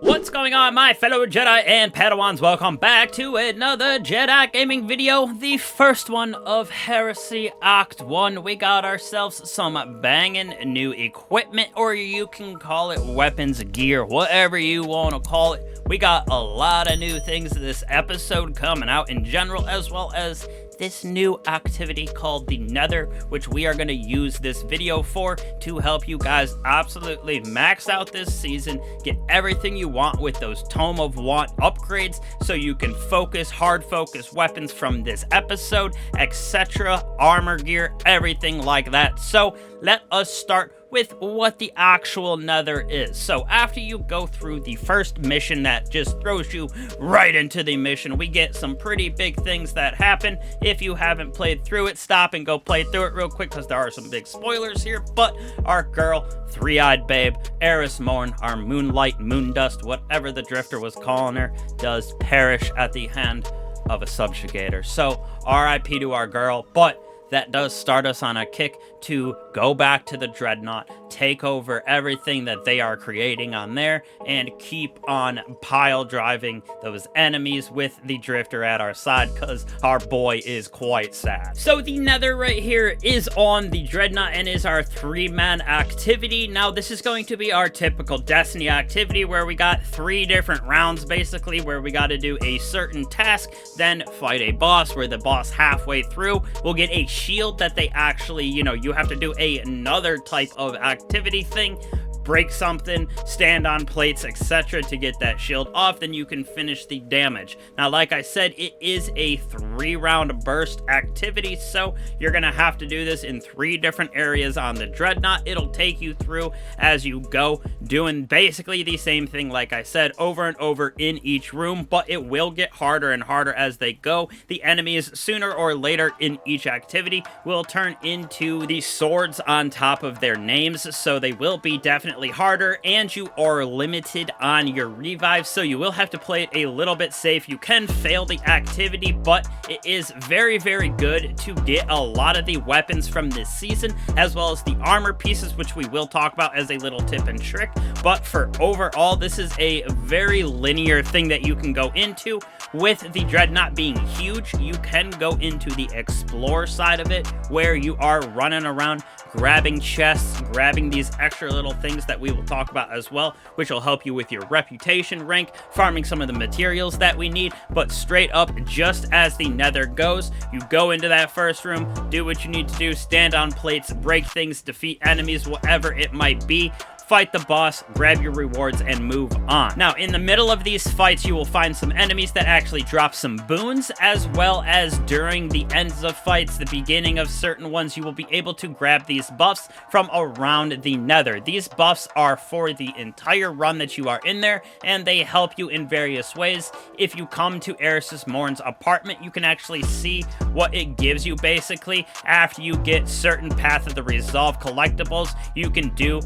What's going on, my fellow Jedi and Padawans? Welcome back to another Jedi gaming video, the first one of Heresy Act 1. We got ourselves some banging new equipment, or you can call it weapons, gear, whatever you want to call it. We got a lot of new things this episode coming out in general, as well as this new activity called the Nether, which we are going to use this video for to help you guys absolutely max out this season, get everything you want with those Tome of Want upgrades so you can focus, hard focus weapons from this episode, etc., armor gear, everything like that. So let us start with what the actual Nether is. So after you go through the first mission that just throws you right into the mission, we get some pretty big things that happen. If you haven't played through it, stop and go play through it real quick because there are some big spoilers here. But our girl, three-eyed babe, Eris Morn, our moonlight, moondust, whatever the drifter was calling her, does perish at the hand of a subjugator. So RIP to our girl, but that does start us on a kick to go back to the Dreadnaught, take over everything that they are creating on there, and keep on pile driving those enemies with the drifter at our side, because our boy is quite sad. So the Nether right here is on the Dreadnaught and is our 3-man activity. Now this is going to be our typical Destiny activity where we got 3 different rounds basically, where we got to do a certain task, then fight a boss, where the boss halfway through will get a shield that they actually, you have to do another type of activity thing, break something, stand on plates, etc. to get that shield off, then you can finish the damage. Now, like I said, it is a 3-round burst activity, so you're gonna have to do this in 3 different areas on the Dreadnaught. It'll take you through as you go, doing basically the same thing, like I said, over and over in each room, but it will get harder and harder as they go. The enemies, sooner or later in each activity, will turn into the swords on top of their names, so they will be definitely harder, and you are limited on your revives, so you will have to play it a little bit safe. You can fail the activity, but it is very, very good to get a lot of the weapons from this season, as well as the armor pieces, which we will talk about as a little tip and trick. But for overall, this is a very linear thing that you can go into. With the Dreadnaught being huge, you can go into the explore side of it, where you are running around grabbing chests, grabbing these extra little things that we will talk about as well, which will help you with your reputation rank, farming some of the materials that we need. But straight up, just as the Nether goes, you go into that first room, do what you need to do, stand on plates, break things, defeat enemies, whatever it might be, fight the boss, grab your rewards, and move on. Now, in the middle of these fights, you will find some enemies that actually drop some boons, as well as during the ends of fights, the beginning of certain ones, you will be able to grab these buffs from around the Nether. These buffs are for the entire run that you are in there, and they help you in various ways. If you come to Eris Morn's apartment, you can actually see what it gives you basically. After you get certain Path of the Resolve collectibles, you can do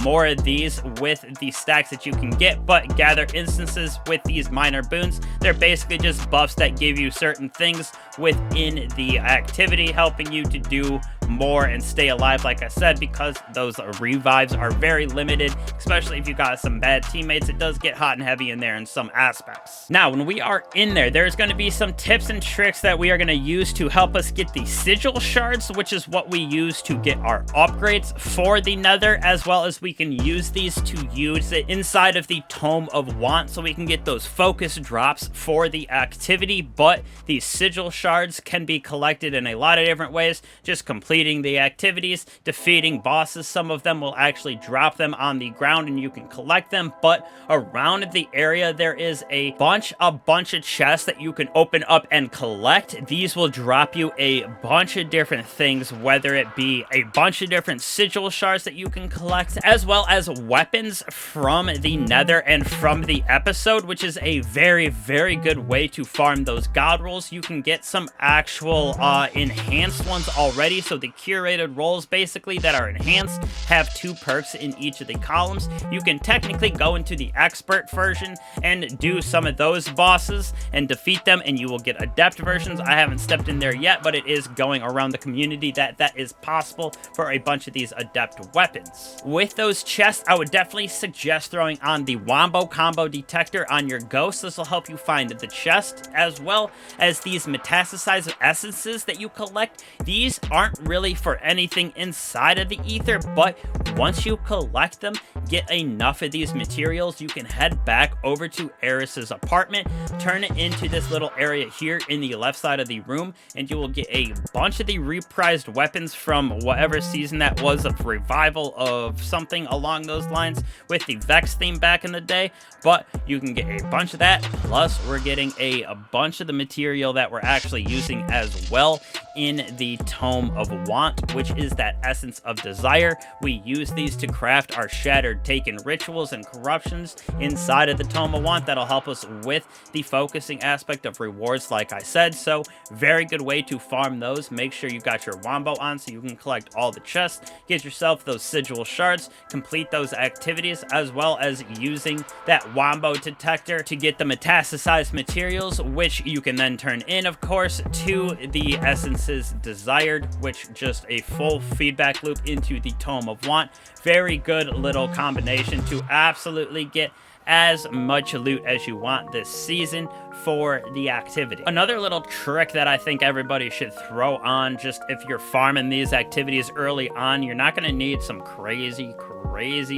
more of these with the stacks that you can get, but gather instances with these minor boons. They're basically just buffs that give you certain things within the activity, helping you to do more and stay alive, like I said, because those revives are very limited, especially if you got some bad teammates. It does get hot and heavy in there in some aspects. Now, when we are in there, there's going to be some tips and tricks that we are going to use to help us get the sigil shards, which is what we use to get our upgrades for the Nether, as well as we can use these to use it inside of the Tome of Want, so we can get those focus drops for the activity. But these sigil shards can be collected in a lot of different ways, just completing the activities, defeating bosses. Some of them will actually drop them on the ground and you can collect them, but around the area there is a bunch of chests that you can open up and collect. These will drop you a bunch of different things, whether it be a bunch of different sigil shards that you can collect, as well as weapons from the Nether and from the episode, which is a very, very good way to farm those god rolls. You can get some actual enhanced ones already, so the curated roles basically that are enhanced, have 2 perks in each of the columns. You can technically go into the expert version and do some of those bosses and defeat them, and you will get adept versions. I haven't stepped in there yet, but it is going around the community that is possible for a bunch of these adept weapons. With those chests, I would definitely suggest throwing on the Wombo Combo Detector on your ghost. This will help you find the chest, as well as these Metastasized Essences that you collect. These aren't really for anything inside of the ether, but once you collect them, get enough of these materials, you can head back over to Eris's apartment, turn it into this little area here in the left side of the room, and you will get a bunch of the reprised weapons from whatever season that was, of revival of something along those lines with the Vex theme back in the day. But you can get a bunch of that, plus we're getting a bunch of the material that we're actually using as well in the Tome of Want, which is that Essence of Desire. We use these to craft our Shattered Taken rituals and corruptions inside of the Tome of Want. That'll help us with the focusing aspect of rewards, like I said. So very good way to farm those. Make sure you got your Wombo on so you can collect all the chests, get yourself those sigil shards, complete those activities, as well as using that Wombo detector to get the metastasized materials, which you can then turn in, of course, to the essences desired, which just a full feedback loop into the Tome of Want. Very good little combination to absolutely get as much loot as you want this season for the activity. Another little trick that I think everybody should throw on, just if you're farming these activities early on, you're not going to need some crazy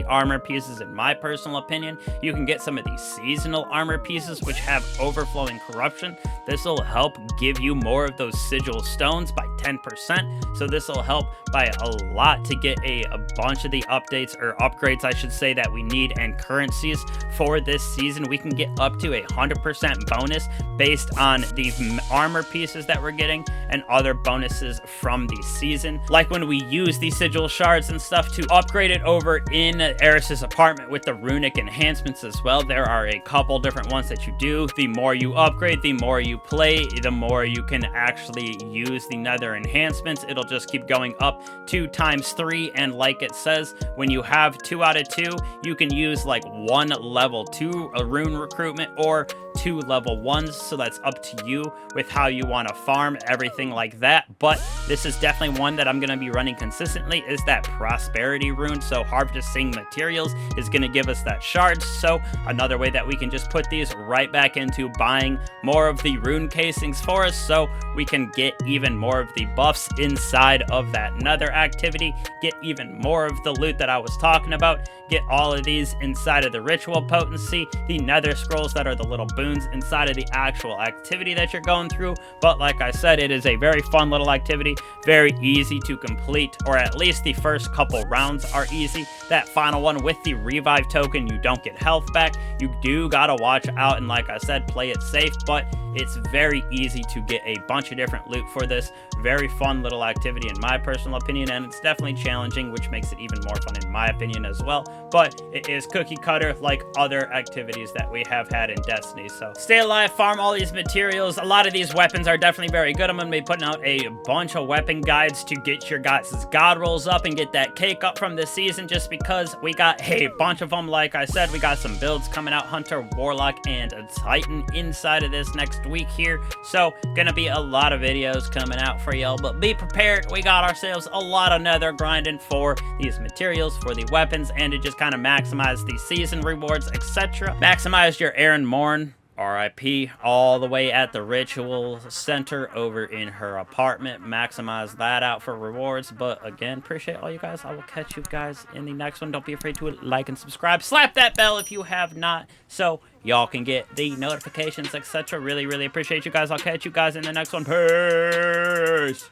armor pieces, in my personal opinion. You can get some of these seasonal armor pieces which have overflowing corruption. This will help give you more of those sigil stones by 10%, so this will help by a lot to get a bunch of the updates, or upgrades I should say, that we need, and currencies for this season. We can get up to 100% bonus based on the armor pieces that we're getting and other bonuses from the season, like when we use the sigil shards and stuff to upgrade it over in Eris's apartment with the Runic Enhancements as well. There are a couple different ones that you do. The more you upgrade, the more you play, the more you can actually use the Nether enhancements. It'll just keep going up 2 times 3, and like it says, when you have 2 out of 2, you can use like 1 level 2 rune recruitment or 2 level 1s, so that's up to you with how you want to farm everything like that. But this is definitely one that I'm going to be running consistently, is that prosperity rune. So harvesting materials is going to give us that shards, so another way that we can just put these right back into buying more of the rune casings for us, so we can get even more of the buffs inside of that Nether activity, get even more of the loot that I was talking about, get all of these inside of the ritual potency, the Nether scrolls that are the little boons inside of the actual activity that you're going through. But like I said, it is a very fun little activity, very easy to complete, or at least the first couple rounds are easy. That final one with the revive token, you don't get health back. You do gotta watch out, and like I said, play it safe, but it's very easy to get a bunch of different loot for this. Very fun little activity in my personal opinion, and it's definitely challenging, which makes it even more fun in my opinion as well. But it is cookie cutter like other activities that we have had in Destiny. So stay alive, farm all these materials. A lot of these weapons are definitely very good. I'm going to be putting out a bunch of weapon guides to get your guys' god rolls up and get that cake up from this season, just because we got a bunch of them. Like I said, we got some builds coming out, Hunter, Warlock, and Titan inside of this next week here. So gonna be a lot of videos coming out for y'all, but be prepared. We got ourselves a lot of Nether grinding for these materials, for the weapons, and to just kind of maximize the season rewards, etc. Maximize your Aaron Morn, RIP, all the way at the Ritual Center over in her apartment. Maximize that out for rewards. But again, appreciate all you guys. I will catch you guys in the next one. Don't be afraid to like and subscribe. Slap that bell if you have not, so y'all can get the notifications, etc. Really appreciate you guys. I'll catch you guys in the next one. Peace.